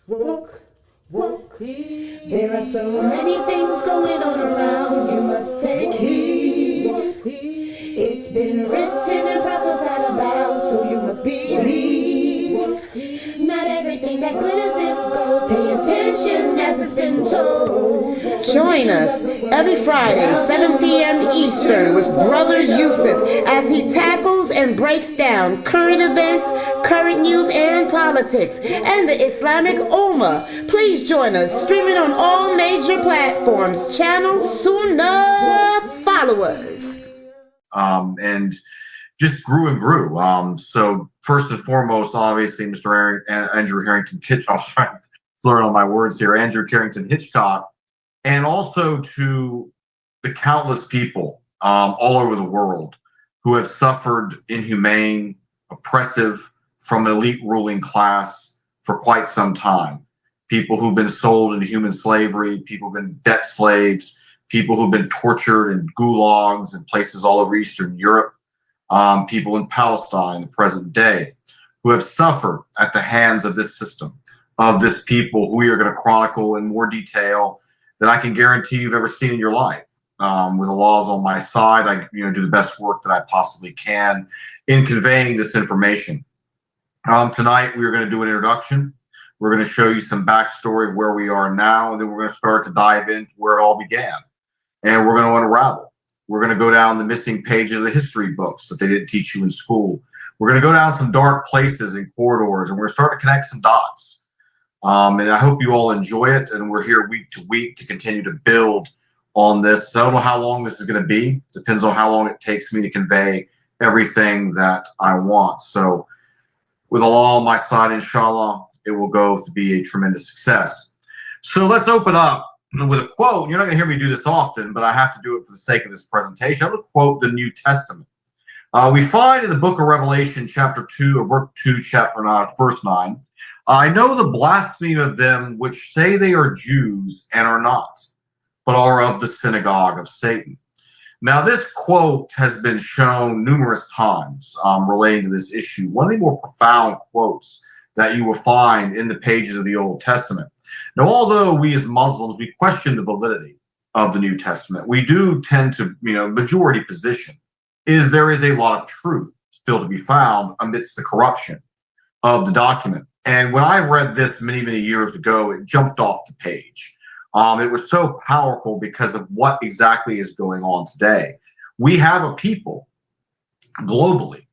Woke, woke. There are so many things going on around. You must take heed. It's been written and prophesied about, so you must believe. Not everything that glitters is gold. Pay attention as it's been told. Join us every Friday, 7 p.m. Eastern, with Brother Yusuf as he tackles and breaks down current events, current news, and politics, and the Islamic Ummah. Please join us, streaming on all major platforms. Channel Sunnahfollowers. And just grew and grew. So first and foremost, obviously, Mr. Andrew Harrington Hitchcock. I was trying to learn all my words here. Andrew Carrington Hitchcock, and also to the countless people all over the world who have suffered inhumane, oppressive, from an elite ruling class for quite some time. People who've been sold into human slavery, people who've been debt slaves, people who've been tortured in gulags and places all over Eastern Europe, people in Palestine in the present day who have suffered at the hands of this system, of this people who we are going to chronicle in more detail than I can guarantee you've ever seen in your life. With the laws on my side, I do the best work that I possibly can in conveying this information. Tonight, we are going to do an introduction. We're going to show you some backstory of where we are now, and then we're going to start to dive into where it all began. And we're going to unravel. We're going to go down the missing pages of the history books that they didn't teach you in school. We're going to go down some dark places and corridors, and we're going to start to connect some dots. And I hope you all enjoy it, and we're here week to week to continue to build on this. I don't know how long this is going to be. Depends on how long it takes me to convey everything that I want. So with Allah on my side, inshallah, it will go to be a tremendous success. So let's open up with a quote. You're not going to hear me do this often, but I have to do it for the sake of this presentation. I'm going to quote the New Testament. We find in the book of Revelation, chapter 2, or book 2, chapter 9, verse 9, I know the blasphemy of them which say they are Jews and are not, but are of the synagogue of Satan. Now, this quote has been shown numerous times relating to this issue. One of the more profound quotes that you will find in the pages of the Old Testament. Now, although we as Muslims, we question the validity of the New Testament, we do tend to, majority position is there is a lot of truth still to be found amidst the corruption of the document. And when I read this many, many years ago, it jumped off the page. It was so powerful because of what exactly is going on today. We have a people globally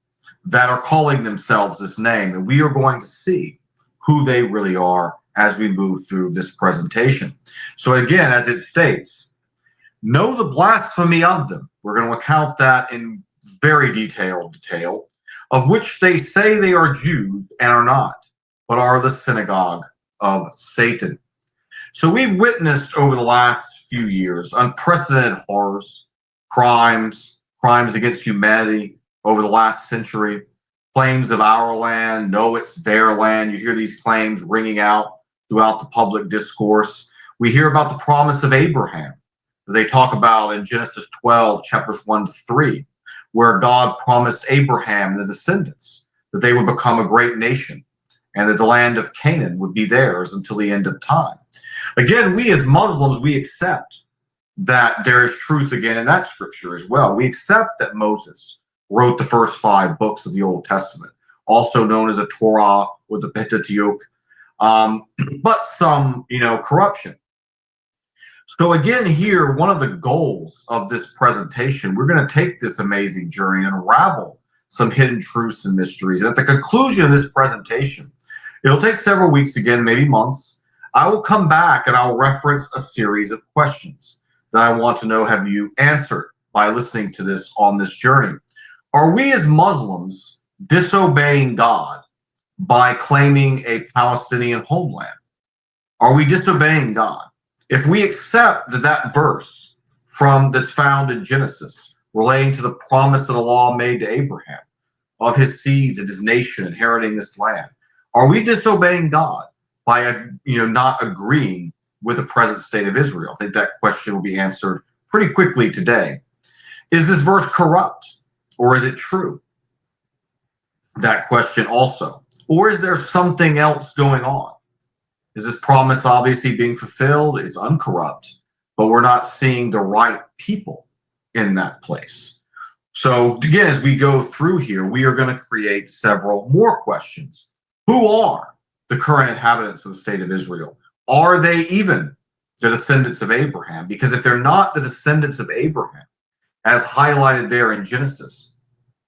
that are calling themselves this name, and we are going to see who they really are as we move through this presentation. So again, as it states, know the blasphemy of them. We're going to account that in very detailed detail, of which they say they are Jews and are not, but are the synagogue of Satan. So we've witnessed over the last few years unprecedented horrors, crimes against humanity over the last century, claims of our land, no, it's their land. You hear these claims ringing out throughout the public discourse. We hear about the promise of Abraham that they talk about in Genesis 12, chapters 1 to 3, where God promised Abraham and the descendants that they would become a great nation and that the land of Canaan would be theirs until the end of time. Again, we as Muslims, we accept that there is truth again in that scripture as well. We accept that Moses wrote the first 5 books of the Old Testament, also known as the Torah or the Pentateuch, but some, corruption. So again, here, one of the goals of this presentation, we're going to take this amazing journey and unravel some hidden truths and mysteries. And at the conclusion of this presentation, it'll take several weeks again, maybe months. I will come back and I'll reference a series of questions that I want to know have you answered by listening to this on this journey. Are we as Muslims disobeying God by claiming a Palestinian homeland? Are we disobeying God? If we accept that verse that's found in Genesis relating to the promise that Allah made to Abraham of his seeds and his nation inheriting this land, are we disobeying God by not agreeing with the present state of Israel? I think that question will be answered pretty quickly today. Is this verse corrupt or is it true? That question also. Or is there something else going on? Is this promise obviously being fulfilled? It's uncorrupt, but we're not seeing the right people in that place. So again, as we go through here, we are going to create several more questions. Who are the current inhabitants of the state of Israel? Are they even the descendants of Abraham? Because if they're not the descendants of Abraham, as highlighted there in Genesis,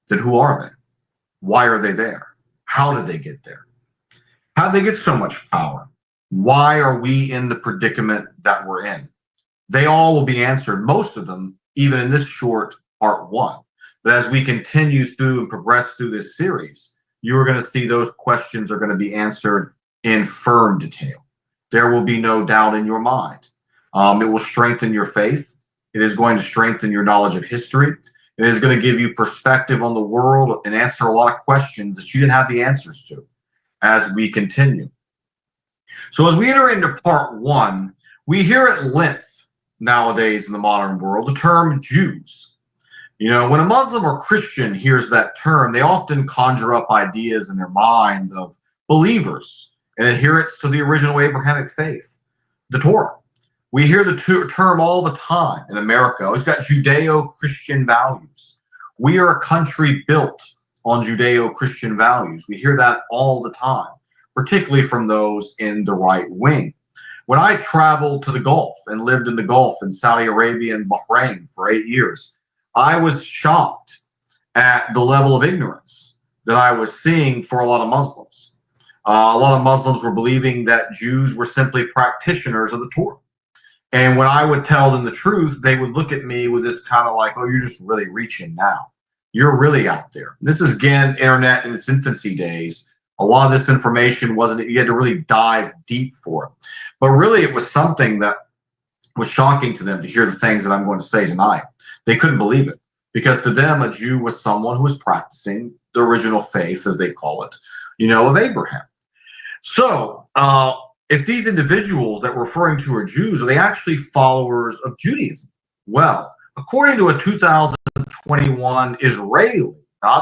then who are they? Why are they there? How did they get there? How did they get so much power? Why are we in the predicament that we're in? They all will be answered, most of them, even in this short part one. But as we continue through and progress through this series, you're going to see those questions are going to be answered in firm detail. There will be no doubt in your mind. It will strengthen your faith. It is going to strengthen your knowledge of history. It is going to give you perspective on the world and answer a lot of questions that you didn't have the answers to as we continue. So as we enter into part one, we hear at length nowadays in the modern world the term Jews. You know, when a Muslim or Christian hears that term, they often conjure up ideas in their mind of believers and adherents to the original Abrahamic faith, the Torah. We hear the term all the time in America. It's got Judeo-Christian values. We are a country built on Judeo-Christian values. We hear that all the time, particularly from those in the right wing. When I traveled to the Gulf and lived in the Gulf in Saudi Arabia and Bahrain for 8 years, I was shocked at the level of ignorance that I was seeing for a lot of Muslims. A lot of Muslims were believing that Jews were simply practitioners of the Torah. And when I would tell them the truth, they would look at me with this kind of like, oh, you're just really reaching now. You're really out there. This is, again, internet in its infancy days. A lot of this information wasn't, you had to really dive deep for it. But really, it was something that was shocking to them to hear the things that I'm going to say tonight. They couldn't believe it because to them, a Jew was someone who was practicing the original faith, as they call it, you know, of Abraham. So if these individuals that we're referring to are Jews, are they actually followers of Judaism? Well, according to a 2021 Israeli,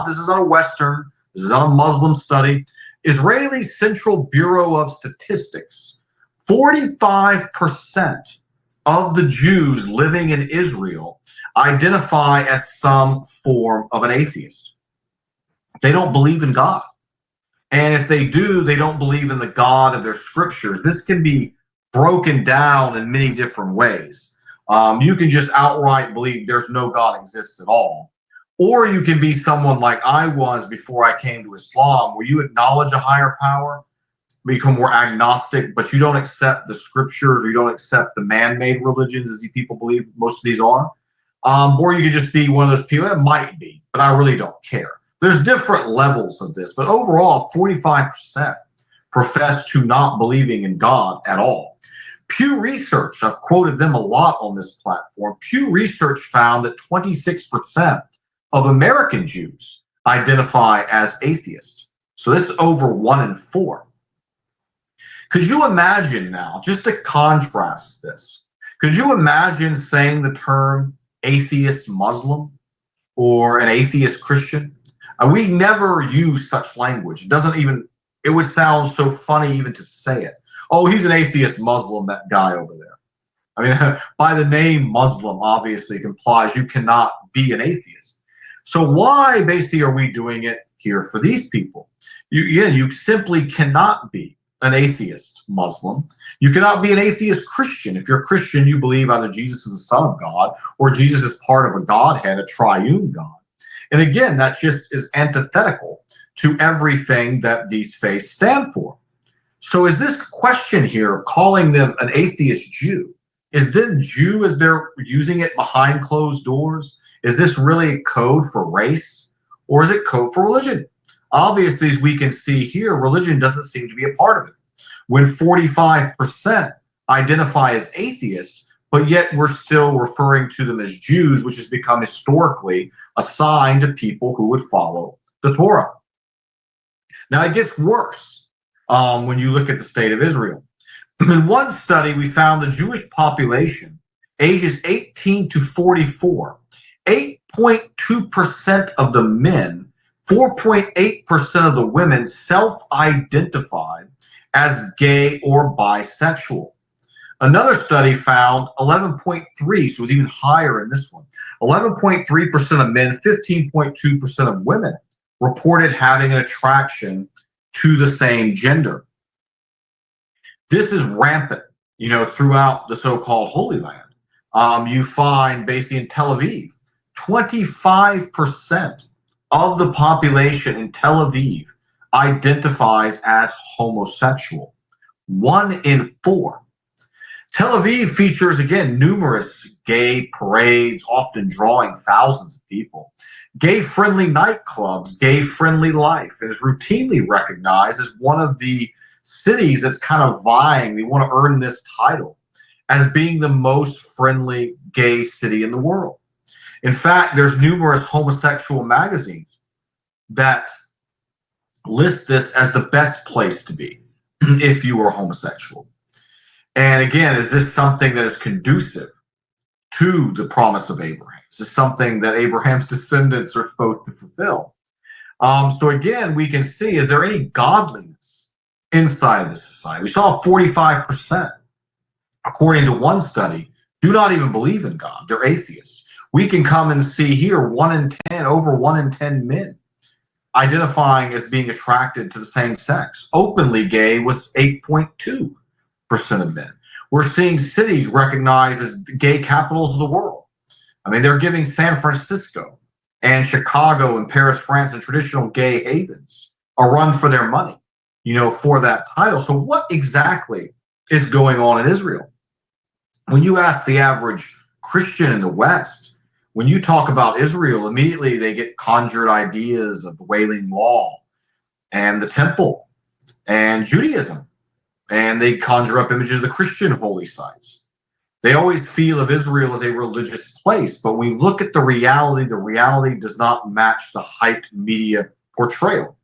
this is not a Western, this is not a Muslim study, Israeli Central Bureau of Statistics, 45% of the Jews living in Israel identify as some form of an atheist. They don't believe in God. And if they do, they don't believe in the God of their scriptures. This can be broken down in many different ways. You can just outright believe there's no God exists at all. Or you can be someone like I was before I came to Islam, where you acknowledge a higher power, become more agnostic, but you don't accept the scriptures, or you don't accept the man-made religions as these people believe most of these are. Or you could just be one of those people, that might be, but I really don't care. There's different levels of this, but overall, 45% profess to not believing in God at all. Pew Research, I've quoted them a lot on this platform. Pew Research found that 26% of American Jews identify as atheists. So this is over 1 in 4. Could you imagine now, just to contrast this, could you imagine saying the term atheist Muslim or an atheist Christian? We never use such language. It doesn't even, it would sound so funny even to say it. Oh, he's an atheist Muslim, that guy over there. I mean, by the name Muslim, obviously, it implies you cannot be an atheist. So why basically are we doing it here for these people? You simply cannot be an atheist Muslim. You cannot be an atheist Christian. If you're a Christian, you believe either Jesus is the Son of God or Jesus is part of a Godhead, a triune God. And again, that just is antithetical to everything that these faiths stand for. So is this question here of calling them an atheist Jew, is then Jew as they're using it behind closed doors? Is this really a code for race, or is it code for religion? Obviously, as we can see here, religion doesn't seem to be a part of it. When 45% identify as atheists, but yet we're still referring to them as Jews, which has become historically assigned to people who would follow the Torah. Now, it gets worse when you look at the state of Israel. In one study, we found the Jewish population, ages 18 to 44, 8.2% of the men, 4.8% of the women self-identified as gay or bisexual. Another study found 11.3, so it was even higher in this one. 11.3% of men, 15.2% of women reported having an attraction to the same gender. This is rampant, throughout the so-called Holy Land. You find basically in Tel Aviv, 25% of the population in Tel Aviv identifies as homosexual. 1 in 4. Tel Aviv features, again, numerous gay parades, often drawing thousands of people. Gay-friendly nightclubs, gay-friendly life, and is routinely recognized as one of the cities that's kind of vying, they want to earn this title, as being the most friendly gay city in the world. In fact, there's numerous homosexual magazines that list this as the best place to be if you are homosexual. And again, is this something that is conducive to the promise of Abraham? Is this something that Abraham's descendants are supposed to fulfill? So again, we can see, is there any godliness inside of this society? We saw 45%, according to one study, do not even believe in God. They're atheists. We can come and see here 1 in 10, over 1 in 10 men identifying as being attracted to the same sex. Openly gay was 8.2% of men. We're seeing cities recognized as gay capitals of the world. I mean, they're giving San Francisco and Chicago and Paris, France, and traditional gay havens a run for their money, for that title. So what exactly is going on in Israel? When you ask the average Christian in the West, when you talk about Israel, immediately they get conjured ideas of the Wailing Wall and the temple and Judaism. And they conjure up images of the Christian holy sites. They always feel of Israel as a religious place, but when we look at the reality does not match the hyped media portrayal.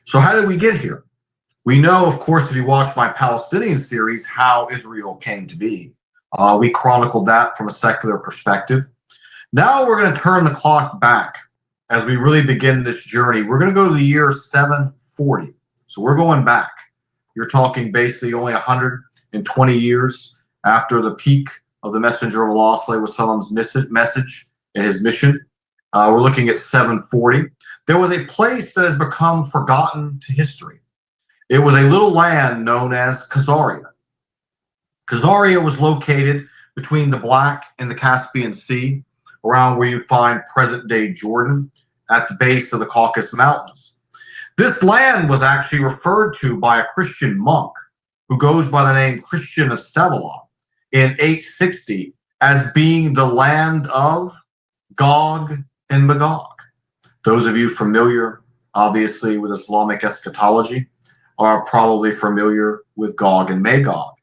So how did we get here? We know, of course, if you watch my Palestinian series, how Israel came to be. We chronicled that from a secular perspective. Now we're going to turn the clock back as we really begin this journey. We're going to go to the year 740. So we're going back. You're talking basically only 120 years after the peak of the messenger of Allah Sallallahu message and his mission. We're looking at 740. There was a place that has become forgotten to history. It was a little land known as Khazaria. Khazaria was located between the Black and the Caspian Sea, around where you find present-day Jordan, at the base of the Caucasus Mountains. This land was actually referred to by a Christian monk who goes by the name Christian of Stavelot in 860 as being the land of Gog and Magog. Those of you familiar, obviously, with Islamic eschatology are probably familiar with Gog and Magog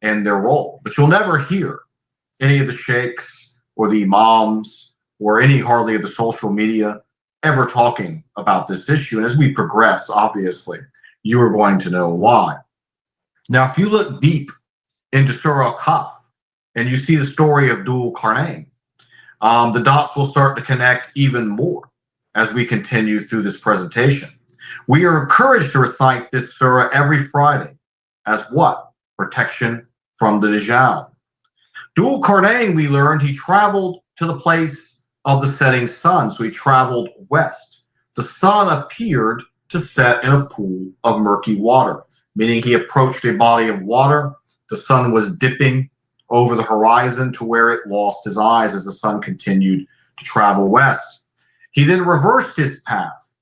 and their role. But you'll never hear any of the sheikhs or the imams or hardly of the social media ever talking about this issue. And as we progress, obviously, you are going to know why. Now, if you look deep into Surah Al-Kahf and you see the story of Dhul Qarnayn, the dots will start to connect even more as we continue through this presentation. We are encouraged to recite this surah every Friday as what? Protection from the Dajjal. Dhul Qarnayn, we learned, he traveled to the place of the setting sun, so he traveled west. The sun appeared to set in a pool of murky water, meaning he approached a body of water. The sun was dipping over the horizon to where it lost his eyes as the sun continued to travel west. He then reversed his path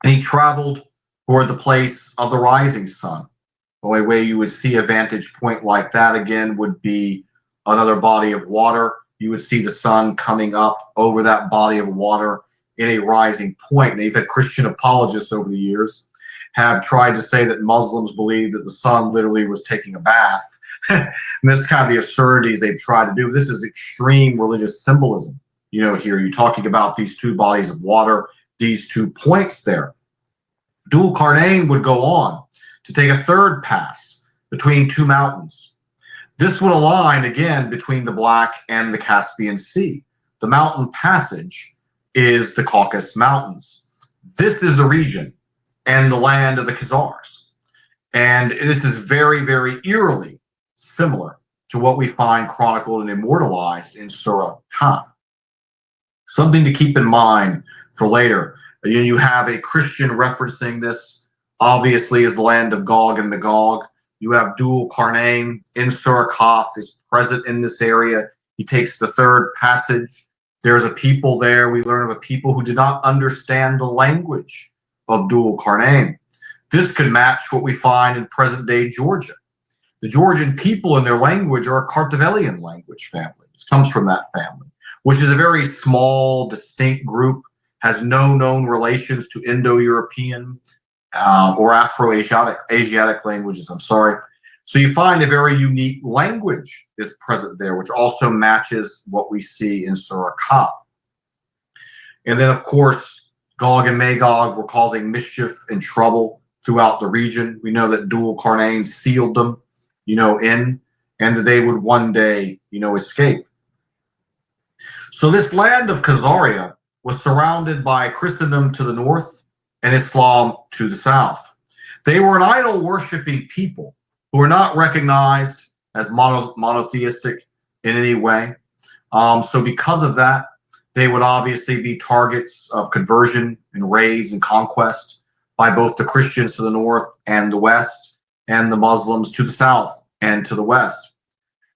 and he traveled toward the place of the rising sun. The only way you would see a vantage point like that again would be another body of water. You would see the sun coming up over that body of water in a rising point. And you've had Christian apologists over the years have tried to say that Muslims believe that the sun literally was taking a bath. And that's kind of the absurdities they've tried to do. This is extreme religious symbolism. Here you're talking about these two bodies of water, these 2 points there. Dhul Qarnayn would go on to take a third pass between 2 mountains. This would align again between the Black and the Caspian Sea. The mountain passage is the Caucasus Mountains. This is the region and the land of the Khazars. And this is very, very eerily similar to what we find chronicled and immortalized in Surah Kaf. Something to keep in mind for later. You have a Christian referencing this, obviously, as the land of Gog and Magog. You have Dul Qarnayn in Surah Kaf is present in this area. He takes the third passage. There's a people there. We learn of a people who did not understand the language of Dul Qarnayn. This could match what we find in present-day Georgia. The Georgian people in their language are a Kartvelian language family. This comes from that family, which is a very small, distinct group, has no known relations to Indo-European or Afro-Asiatic languages, So you find a very unique language is present there, which also matches what we see in Surah Kaf. And then, of course, Gog and Magog were causing mischief and trouble throughout the region. We know that Dul Qarnayn sealed them, in, and that they would one day, escape. So this land of Khazaria was surrounded by Christendom to the north and Islam to the south. They were an idol-worshiping people who were not recognized as monotheistic in any way. So because of that, they would obviously be targets of conversion and raids and conquest by both the Christians to the north and the west, and the Muslims to the south and to the west.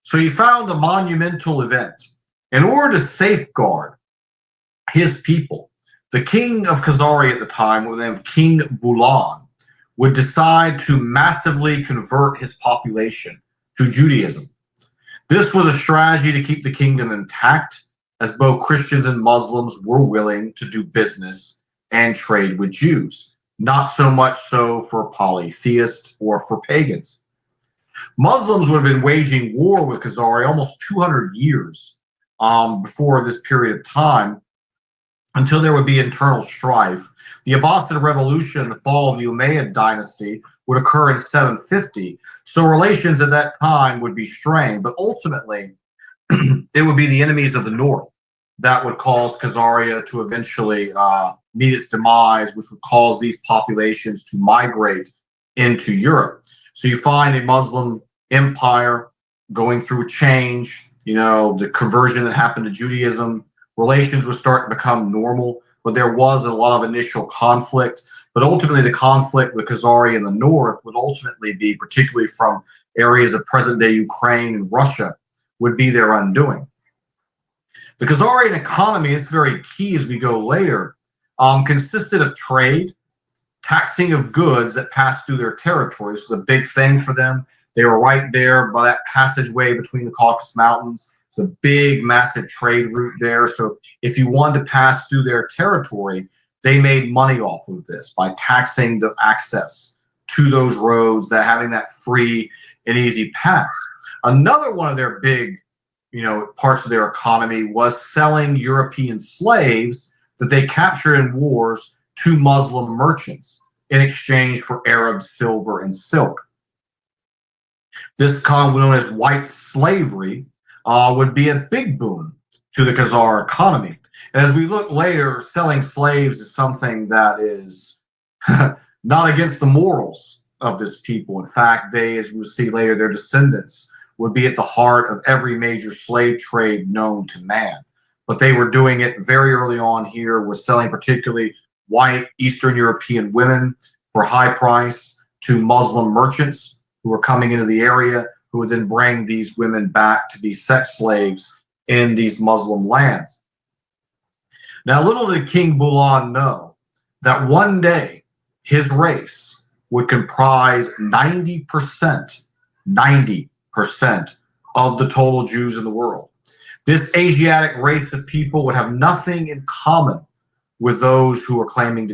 So he found a monumental event. In order to safeguard his people, the king of Khazaria at the time, with him King Bulan, would decide to massively convert his population to Judaism. This was a strategy to keep the kingdom intact, as both Christians and Muslims were willing to do business and trade with Jews, not so much so for polytheists or for pagans. Muslims would have been waging war with Khazaria almost 200 years before this period of time, until there would be internal strife. The Abbasid Revolution and the fall of the Umayyad dynasty would occur in 750, so relations at that time would be strained, but ultimately it would be the enemies of the north that would cause Khazaria to eventually meet its demise, which would cause these populations to migrate into Europe. So you find a Muslim empire going through change, the conversion that happened to Judaism. Relations would start to become normal, but there was a lot of initial conflict. But ultimately, the conflict with Khazaria in the north would ultimately be, particularly from areas of present-day Ukraine and Russia, would be their undoing. The Khazarian economy, it's very key as we go later, consisted of trade, taxing of goods that passed through their territory. This was a big thing for them. They were right there by that passageway between the Caucasus Mountains. It's a big, massive trade route there. So if you wanted to pass through their territory, they made money off of this by taxing the access to those roads, that having that free and easy pass. Another one of their big, parts of their economy was selling European slaves that they captured in wars to Muslim merchants in exchange for Arab silver and silk. This known as white slavery would be a big boon to the Khazar economy. And as we look later, selling slaves is something that is not against the morals of this people. In fact, they, as we'll see later, their descendants would be at the heart of every major slave trade known to man. But they were doing it very early on here, was selling particularly white Eastern European women for high price to Muslim merchants who were coming into the area, who would then bring these women back to be sex slaves in these Muslim lands. Now, little did King Bulan know that one day his race would comprise 90% of the total Jews in the world. This Asiatic race of people would have nothing in common with those who they were claiming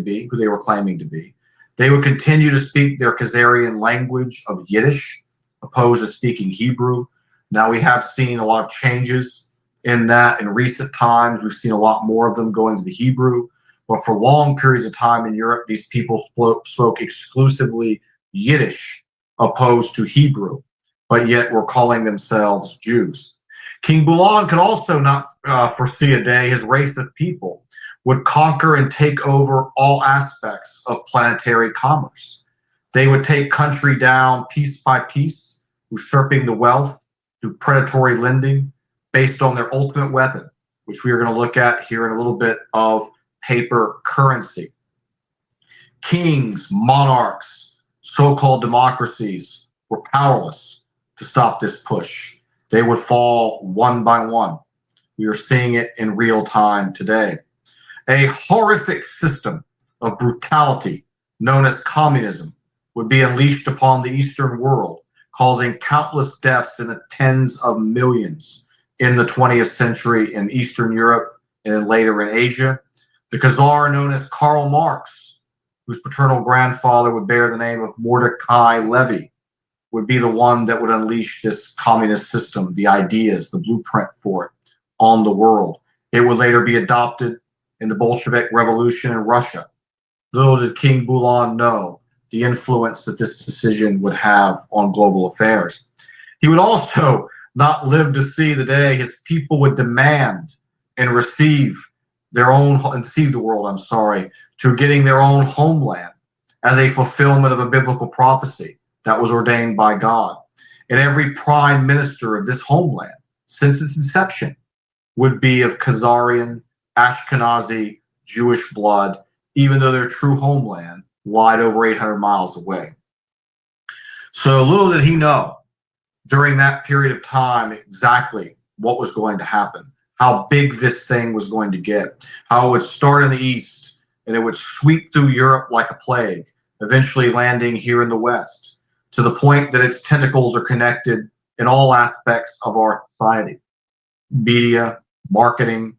to be. They would continue to speak their Khazarian language of Yiddish, opposed to speaking Hebrew. Now, we have seen a lot of changes in that in recent times. We've seen a lot more of them going to the Hebrew. But for long periods of time in Europe, these people spoke exclusively Yiddish, opposed to Hebrew, but yet were calling themselves Jews. King Bulan could also not foresee a day his race of people would conquer and take over all aspects of planetary commerce. They would take country down piece by piece, usurping the wealth through predatory lending based on their ultimate weapon, which we are going to look at here in a little bit, of paper currency. Kings, monarchs, so-called democracies were powerless to stop this push. They would fall one by one. We are seeing it in real time today. A horrific system of brutality known as communism would be unleashed upon the Eastern world, causing countless deaths in the tens of millions in the 20th century in Eastern Europe and then later in Asia. The Khazar, known as Karl Marx, whose paternal grandfather would bear the name of Mordecai Levy, would be the one that would unleash this communist system, the ideas, the blueprint for it on the world. It would later be adopted in the Bolshevik Revolution in Russia. Little did King Bulan know the influence that this decision would have on global affairs. He would also not live to see the day his people would demand and receive their own, and see the world, to getting their own homeland as a fulfillment of a biblical prophecy that was ordained by God. And every prime minister of this homeland, since its inception, would be of Khazarian, Ashkenazi, Jewish blood, even though their true homeland lied over 800 miles away. So little did he know during that period of time exactly what was going to happen, how big this thing was going to get, how it would start in the East and it would sweep through Europe like a plague, eventually landing here in the West, to the point that its tentacles are connected in all aspects of our society: media, marketing,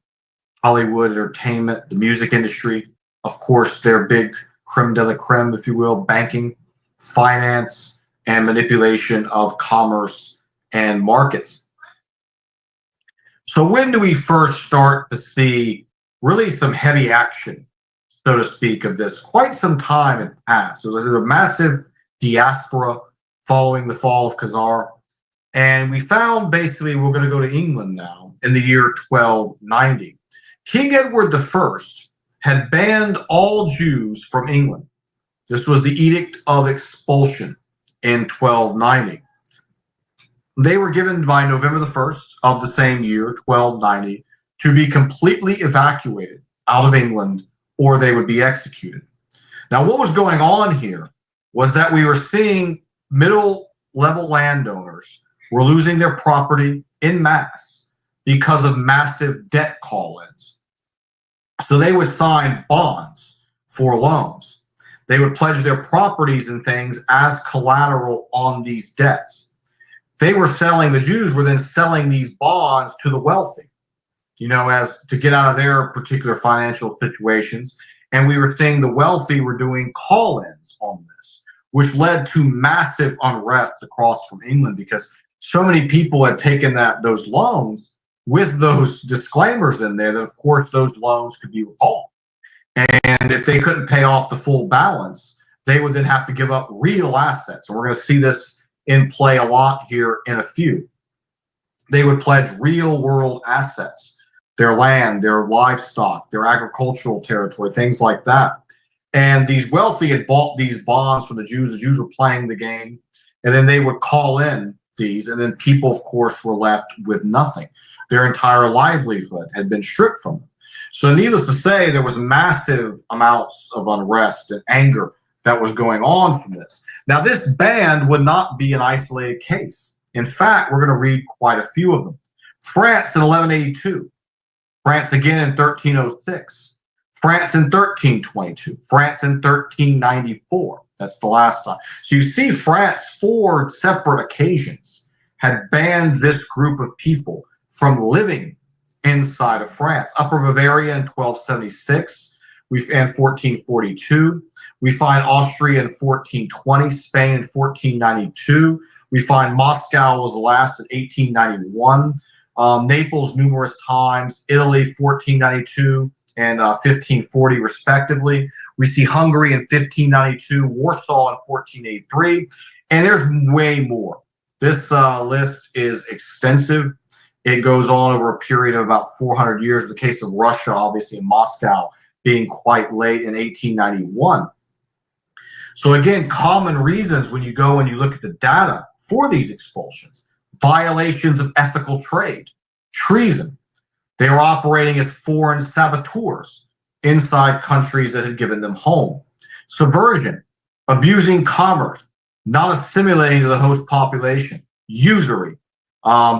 Hollywood, entertainment, the music industry, of course, their big creme de la creme, if you will, banking, finance, and manipulation of commerce and markets. So when do we first start to see really some heavy action, so to speak, of this? Quite some time had passed. So there's a massive diaspora following the fall of Khazar. And we found, basically, we're going to go to England now in the year 1290. King Edward I had banned all Jews from England. This was the Edict of Expulsion in 1290. They were given by November the 1st of the same year, 1290, to be completely evacuated out of England or they would be executed. Now, what was going on here was that we were seeing middle-level landowners were losing their property en masse because of massive debt call-ins. So they would sign bonds for loans. They would pledge their properties and things as collateral on these debts. They were selling, the Jews were then selling these bonds to the wealthy, as to get out of their particular financial situations. And we were seeing the wealthy were doing call-ins on this, which led to massive unrest across from England because so many people had taken those loans with those disclaimers in there that, of course, those loans could be recalled. And if they couldn't pay off the full balance, they would then have to give up real assets. And we're going to see this in play a lot here in a few. They would pledge real world assets, their land, their livestock, their agricultural territory, things like that. And these wealthy had bought these bonds from the Jews. The Jews were playing the game, and then they would call in these, and then people, of course, were left with nothing. Their entire livelihood had been stripped from them. So needless to say, there was massive amounts of unrest and anger that was going on from this. Now, this ban would not be an isolated case. In fact, we're going to read quite a few of them. France in 1182. France again in 1306. France in 1322. France in 1394. That's the last time. So you see, France, 4 separate occasions, had banned this group of people from living inside of France. Upper Bavaria in 1276, and 1442. We find Austria in 1420, Spain in 1492. We find Moscow was the last in 1891. Naples numerous times, Italy 1492 and 1540 respectively. We see Hungary in 1592, Warsaw in 1483, and there's way more. This list is extensive, It goes on over a period of about 400 years. In the case of Russia, obviously in Moscow, being quite late in 1891. So again, common reasons when you go and you look at the data for these expulsions: violations of ethical trade, treason. They were operating as foreign saboteurs inside countries that had given them home. Subversion, abusing commerce, not assimilating to the host population. Usury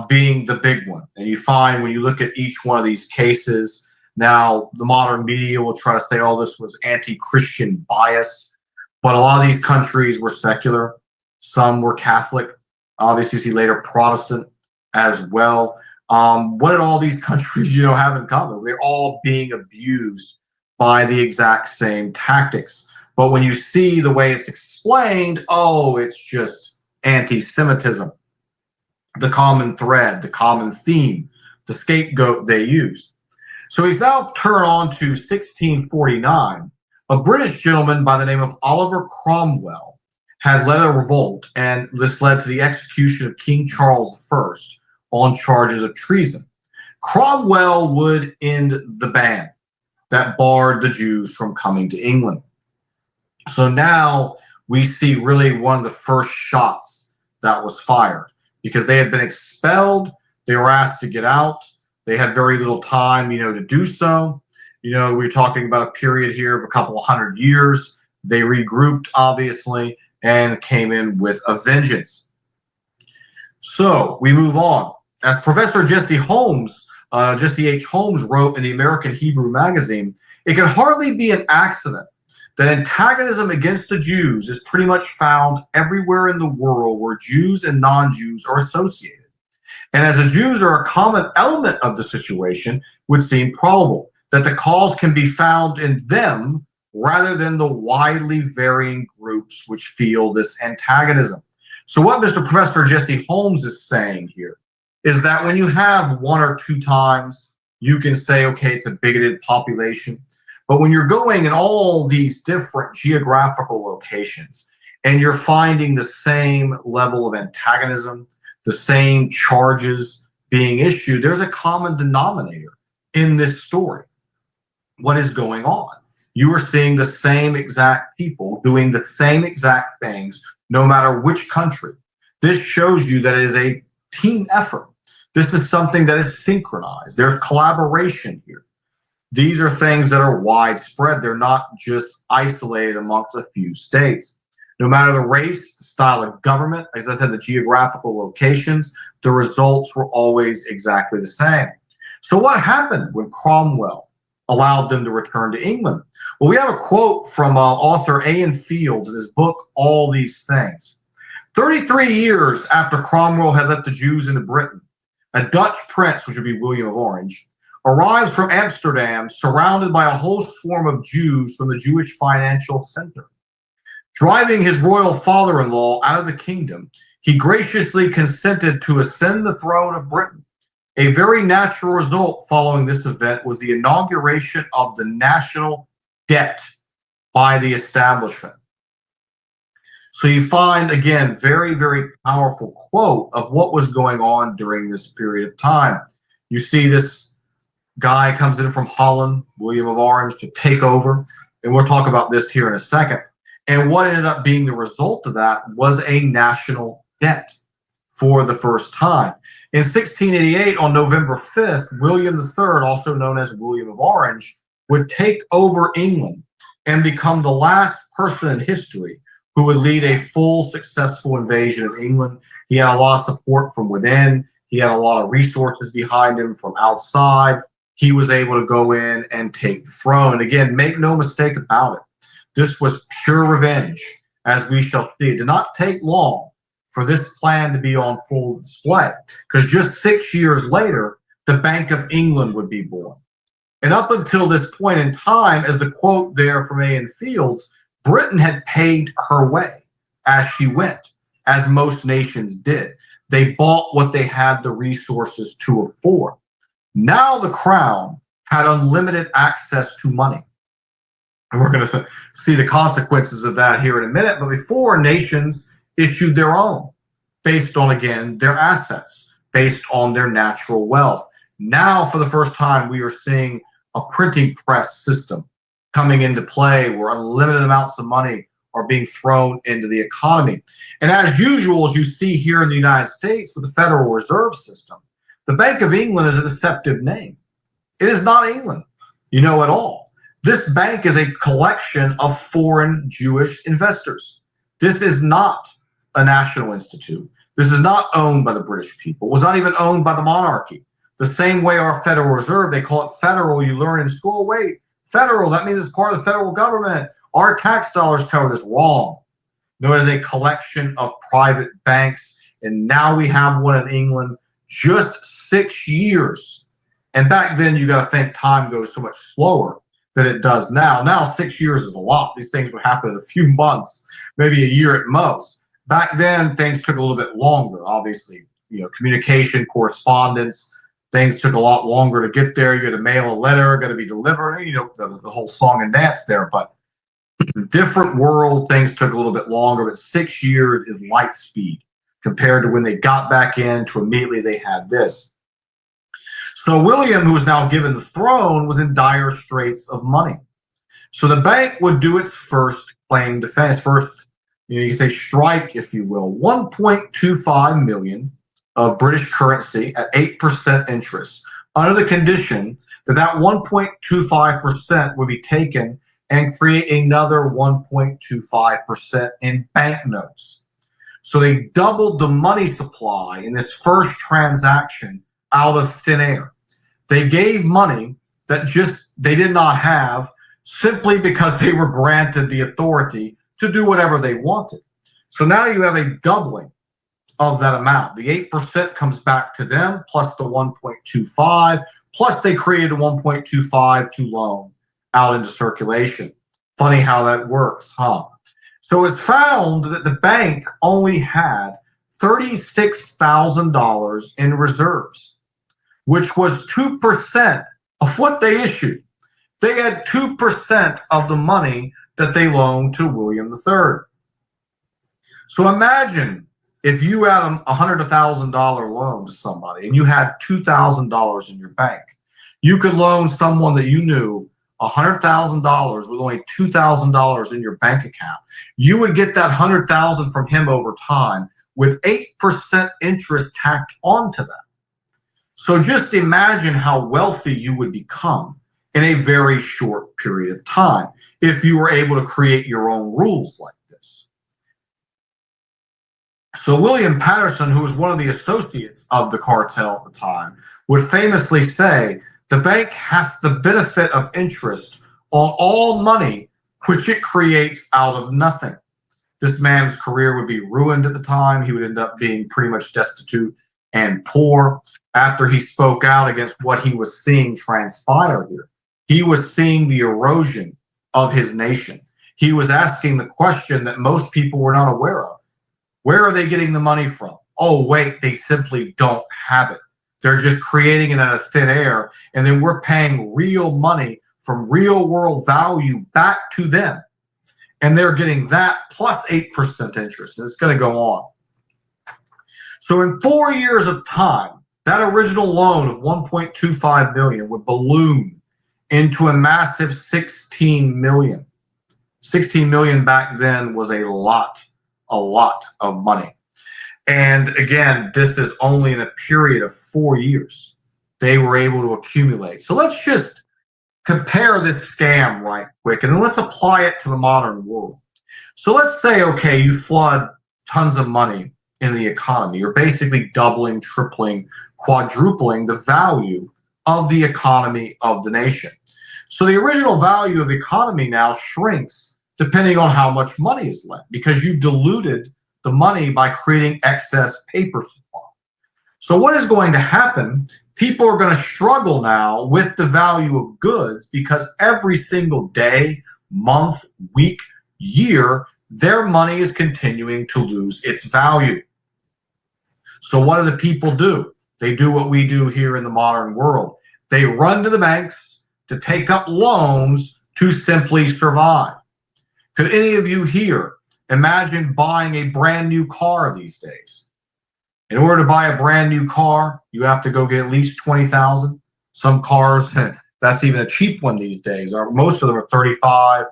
being the big one. And you find when you look at each one of these cases, now the modern media will try to say, oh, this was anti-Christian bias. But a lot of these countries were secular. Some were Catholic. Obviously, you see later Protestant as well. What did all these countries, have in common? They're all being abused by the exact same tactics. But when you see the way it's explained, oh, it's just anti-Semitism. The common thread, the common theme, the scapegoat they use. So we now turn on to 1649. A British gentleman by the name of Oliver Cromwell had led a revolt, and this led to the execution of King Charles I on charges of treason. Cromwell would end the ban that barred the Jews from coming to England. So now we see really one of the first shots that was fired, because they had been expelled. They were asked to get out. They had very little time, to do so. We're talking about a period here of a couple of 100 years. They regrouped, obviously, and came in with a vengeance. So we move on. As Professor Jesse H. Holmes wrote in the American Hebrew magazine, it can hardly be an accident that antagonism against the Jews is pretty much found everywhere in the world where Jews and non-Jews are associated. And as the Jews are a common element of the situation, would seem probable that the cause can be found in them rather than the widely varying groups which feel this antagonism. So what Mr. Professor Jesse Holmes is saying here is that when you have one or two times, you can say, okay, it's a bigoted population. But when you're going in all these different geographical locations and you're finding the same level of antagonism, the same charges being issued, there's a common denominator in this story. What is going on? You are seeing the same exact people doing the same exact things, no matter which country. This shows you that it is a team effort. This is something that is synchronized. There's collaboration here. These are things that are widespread. They're not just isolated amongst a few states. No matter the race, the style of government, as I said, the geographical locations, the results were always exactly the same. So what happened when Cromwell allowed them to return to England? Well, we have a quote from author A.N. Fields in his book, All These Things. 33 years after Cromwell had let the Jews into Britain, a Dutch prince, which would be William of Orange, arrives from Amsterdam surrounded by a whole swarm of Jews from the Jewish financial center. Driving his royal father-in-law out of the kingdom, he graciously consented to ascend the throne of Britain. A very natural result following this event was the inauguration of the national debt by the establishment. So you find, again, very, very powerful quote of what was going on during this period of time. You see this guy comes in from Holland, William of Orange, to take over, and we'll talk about this here in a second. And what ended up being the result of that was a national debt for the first time. In 1688, on November 5th, William III, also known as William of Orange, would take over England and become the last person in history who would lead a full, successful invasion of England. He had a lot of support from within. He had a lot of resources behind him from outside. He was able to go in and take the throne. And again, make no mistake about it. This was pure revenge, as we shall see. It did not take long for this plan to be on full display, because just 6 years later, the Bank of England would be born. And up until this point in time, as the quote there from A.N. Fields, Britain had paid her way as she went, as most nations did. They bought what they had the resources to afford. Now the crown had unlimited access to money. And we're going to see the consequences of that here in a minute. But before, nations issued their own based on, again, their assets, based on their natural wealth. Now, for the first time, we are seeing a printing press system coming into play where unlimited amounts of money are being thrown into the economy. And as usual, as you see here in the United States with the Federal Reserve System, the Bank of England is a deceptive name. It is not England, you know, at all. This bank is a collection of foreign Jewish investors. This is not a national institute. This is not owned by the British people. It was not even owned by the monarchy. The same way our Federal Reserve, they call it federal. You learn in school, wait, federal, that means it's part of the federal government. Our tax dollars cover this. Wrong. No, it is a collection of private banks. And now we have one in England, just 6 years. And back then, you got to think time goes so much slower than it does now. Now, 6 years is a lot. These things would happen in a few months, maybe a year at most. Back then, things took a little bit longer. Obviously, you know, communication, correspondence, things took a lot longer to get there. You had to mail a letter, got to be delivered, you know, the whole song and dance there. But different world, things took a little bit longer, but 6 years is light speed compared to when they got back in to immediately they had this. So William, who was now given the throne, was in dire straits of money. So the bank would do its first claim defense, first, you can say strike, if you will, 1.25 million of British currency at 8% interest, under the condition that that 1.25% would be taken and create another 1.25% in banknotes. So they doubled the money supply in this first transaction out of thin air. They gave money that just they did not have simply because they were granted the authority to do whatever they wanted. So now you have a doubling of that amount. The 8% comes back to them plus the 1.25, plus they created a 1.25 to loan out into circulation. Funny how that works, huh? So it's found that the bank only had $36,000 in reserves, which was 2% of what they issued. They had 2% of the money that they loaned to William III. So imagine if you had a $100,000 loan to somebody and you had $2,000 in your bank. You could loan someone that you knew $100,000 with only $2,000 in your bank account. You would get that $100,000 from him over time with 8% interest tacked onto that. So just imagine how wealthy you would become in a very short period of time if you were able to create your own rules like this. So William Patterson, who was one of the associates of the cartel at the time, would famously say, the bank hath the benefit of interest on all money which it creates out of nothing. This man's career would be ruined at the time. He would end up being pretty much destitute and poor after he spoke out against what he was seeing transpire here. He was seeing the erosion of his nation. He was asking the question that most people were not aware of. Where are they getting the money from? Oh, wait, they simply don't have it. They're just creating it out of thin air, and then we're paying real money from real world value back to them. And they're getting that plus 8% interest, and it's going to go on. So in 4 years of time, that original loan of 1.25 million would balloon into a massive 16 million. 16 million back then was a lot of money. And again, this is only in a period of 4 years they were able to accumulate. So let's just compare this scam right quick, and then let's apply it to the modern world. So let's say, okay, you flood tons of money in the economy. You're basically doubling, tripling, quadrupling the value of the economy of the nation. So the original value of the economy now shrinks depending on how much money is lent, because you diluted the money by creating excess paper supply. So what is going to happen? People are going to struggle now with the value of goods because every single day, month, week, year, their money is continuing to lose its value. So what do the people do? They do what we do here in the modern world. They run to the banks to take up loans to simply survive. Could any of you here imagine buying a brand new car these days? In order to buy a brand new car, you have to go get at least 20,000. Some cars, that's even a cheap one these days. Most of them are 35,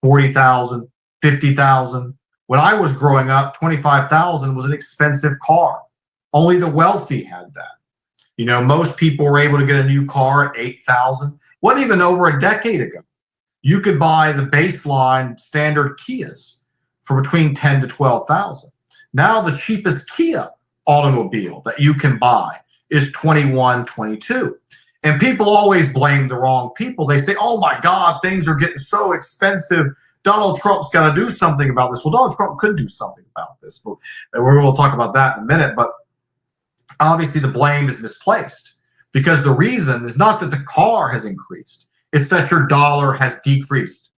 40,000, 50,000. When I was growing up, 25,000 was an expensive car. Only the wealthy had that. You know, most people were able to get a new car at 8,000. Wasn't even over a decade ago. You could buy the baseline standard Kias for between 10 to 12,000. Now the cheapest Kia automobile that you can buy is 21, 22. And people always blame the wrong people. They say, oh my God, things are getting so expensive. Donald Trump's got to do something about this. Well, Donald Trump could do something about this. We're going to talk about that in a minute. But obviously the blame is misplaced because the reason is not that the car has increased. It's that your dollar has decreased.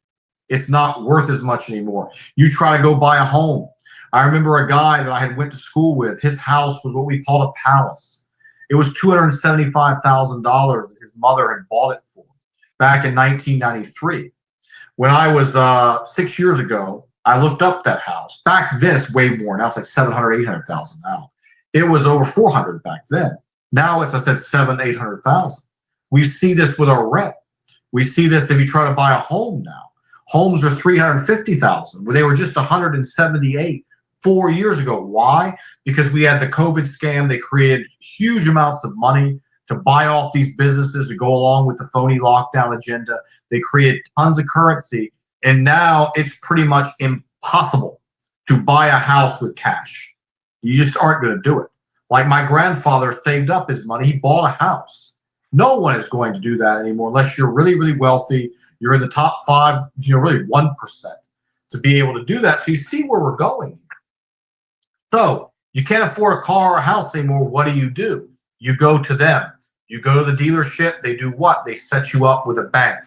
It's not worth as much anymore. You try to go buy a home. I remember a guy that I had went to school with. His house was what we called a palace. It was $275,000 that his mother had bought it for back in 1993. When I was 6 years ago, I looked up that house. Back then, it's way more. Now it's like 700, 800,000 now. It was over 400 back then. Now it's, I said, 800,000. We see this with our rent. We see this if you try to buy a home now. Homes are 350,000, where they were just 178 4 years ago. Why? Because we had the COVID scam. They created huge amounts of money to buy off these businesses to go along with the phony lockdown agenda. They created tons of currency, and now it's pretty much impossible to buy a house with cash. You just aren't going to do it. Like my grandfather saved up his money. He bought a house. No one is going to do that anymore unless you're really, really wealthy. You're in the top 5, really 1% to be able to do that. So you see where we're going. So you can't afford a car or a house anymore. What do? You go to them. You go to the dealership. They do what? They set you up with a bank.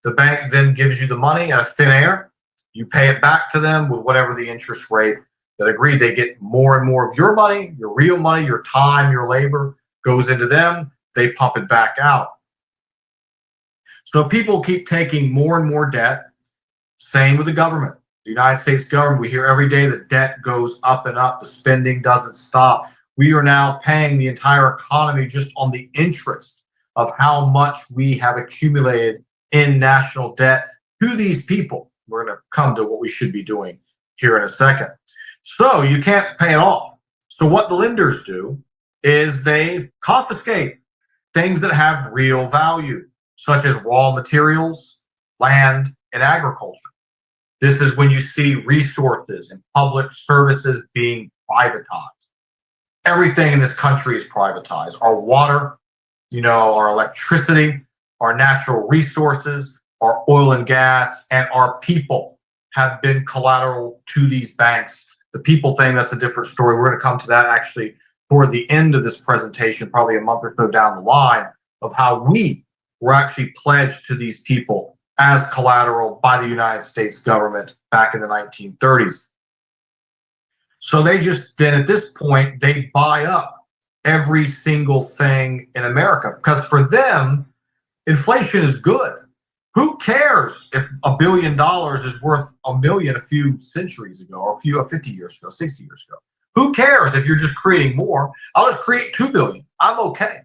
The bank then gives you the money out of thin air. You pay it back to them with whatever the interest rate that agreed. They get more and more of your money, your real money, your time, your labor goes into them. They pump it back out. So people keep taking more and more debt. Same with the government. The United States government, we hear every day that debt goes up and up. The spending doesn't stop. We are now paying the entire economy just on the interest of how much we have accumulated in national debt to these people. We're going to come to what we should be doing here in a second. So you can't pay it off. So what the lenders do is they confiscate things that have real value, such as raw materials, land, and agriculture. This is when you see resources and public services being privatized. Everything in this country is privatized. Our water, our electricity, our natural resources, our oil and gas, and our people have been collateral to these banks. The people thing, that's a different story. We're going to come to that actually toward the end of this presentation, probably a month or so down the line, of how we were actually pledged to these people as collateral by the United States government back in the 1930s. So they just, then at this point, they buy up every single thing in America because for them, inflation is good. Who cares if $1 billion is worth $1 million a few centuries ago, or 50 years ago, 60 years ago? Who cares if you're just creating more? I'll just create 2 billion. I'm okay.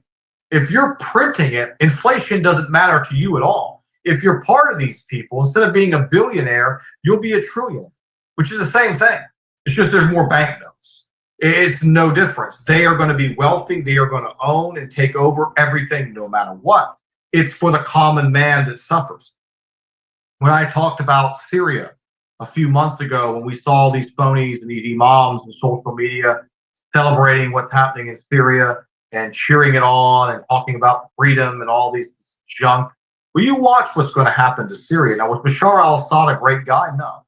If you're printing it, inflation doesn't matter to you at all. If you're part of these people, instead of being a billionaire, you'll be a trillion, which is the same thing. It's just there's more banknotes. It's no difference. They are going to be wealthy. They are going to own and take over everything no matter what. It's for the common man that suffers. When I talked about Syria a few months ago, when we saw these phonies and these imams and social media celebrating what's happening in Syria and cheering it on and talking about freedom and all these junk, well, you watch what's going to happen to Syria. Now, was Bashar al-Assad a great guy? No.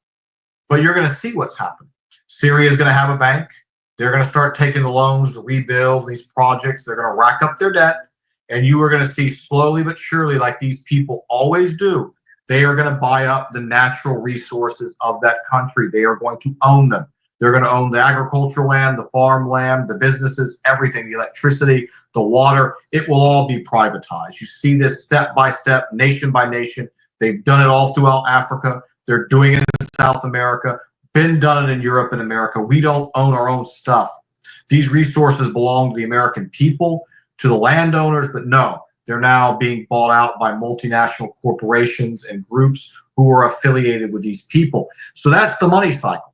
But you're going to see what's happening. Syria is going to have a bank. They're going to start taking the loans to rebuild these projects. They're going to rack up their debt. And you are going to see slowly but surely, like these people always do, they are going to buy up the natural resources of that country. They are going to own them. They're going to own the agricultural land, the farmland, the businesses, everything, the electricity, the water. It will all be privatized. You see this step by step, nation by nation. They've done it all throughout Africa. They're doing it in South America. Been done it in Europe and America. We don't own our own stuff. These resources belong to the American people, to the landowners, but no, they're now being bought out by multinational corporations and groups who are affiliated with these people. So that's the money cycle.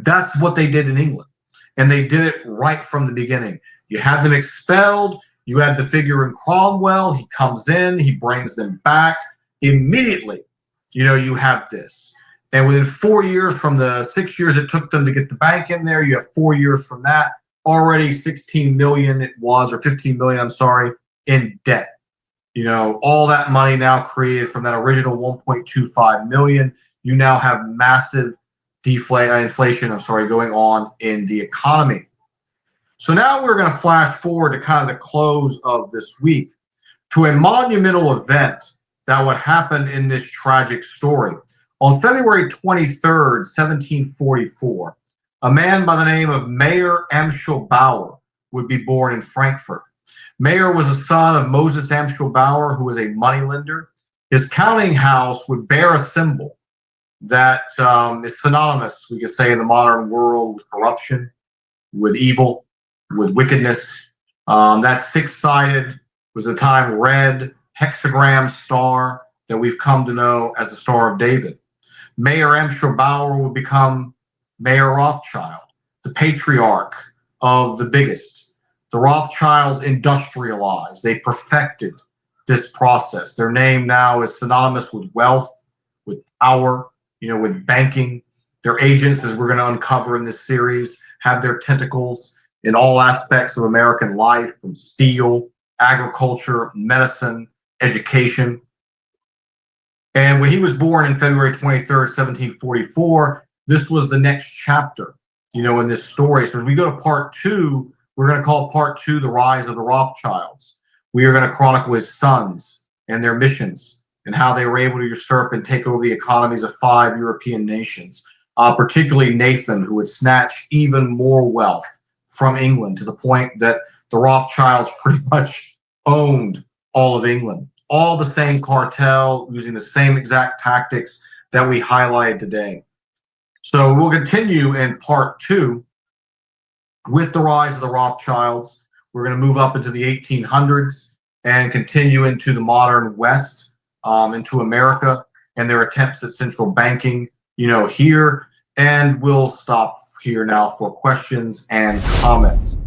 That's what they did in England. And they did it right from the beginning. You had them expelled. You had the figure in Cromwell. He comes in, he brings them back. Immediately, you have this. And within 4 years, from the 6 years it took them to get the bank in there, you have 4 years from that, already 16 million it was, or 15 million, I'm sorry, in debt. All that money now created from that original 1.25 million, you now have massive inflation, going on in the economy. So now we're going to flash forward to kind of the close of this week to a monumental event that would happen in this tragic story. On February 23rd, 1744, a man by the name of Mayer Amschel Bauer would be born in Frankfurt. Mayer was the son of Moses Amschel Bauer, who was a moneylender. His counting house would bear a symbol that is synonymous, we could say, in the modern world with corruption, with evil, with wickedness. That six-sided was the time red hexagram star that we've come to know as the Star of David. Mayer Amschel Bauer would become Mayer Rothschild, the patriarch of the biggest. The Rothschilds industrialized. They perfected this process. Their name now is synonymous with wealth, with power, with banking. Their agents, as we're going to uncover in this series, have their tentacles in all aspects of American life, from steel, agriculture, medicine, education. And when he was born in February 23rd, 1744, this was the next chapter, in this story. So as we go to part two, we're going to call part two The Rise of the Rothschilds. We are going to chronicle his sons and their missions and how they were able to usurp and take over the economies of 5 European nations, particularly Nathan, who would snatch even more wealth from England to the point that the Rothschilds pretty much owned all of England. All the same cartel, using the same exact tactics that we highlighted today. So we'll continue in part two with the rise of the Rothschilds. We're going to move up into the 1800s and continue into the modern West, into America and their attempts at central banking, here. And we'll stop here now for questions and comments.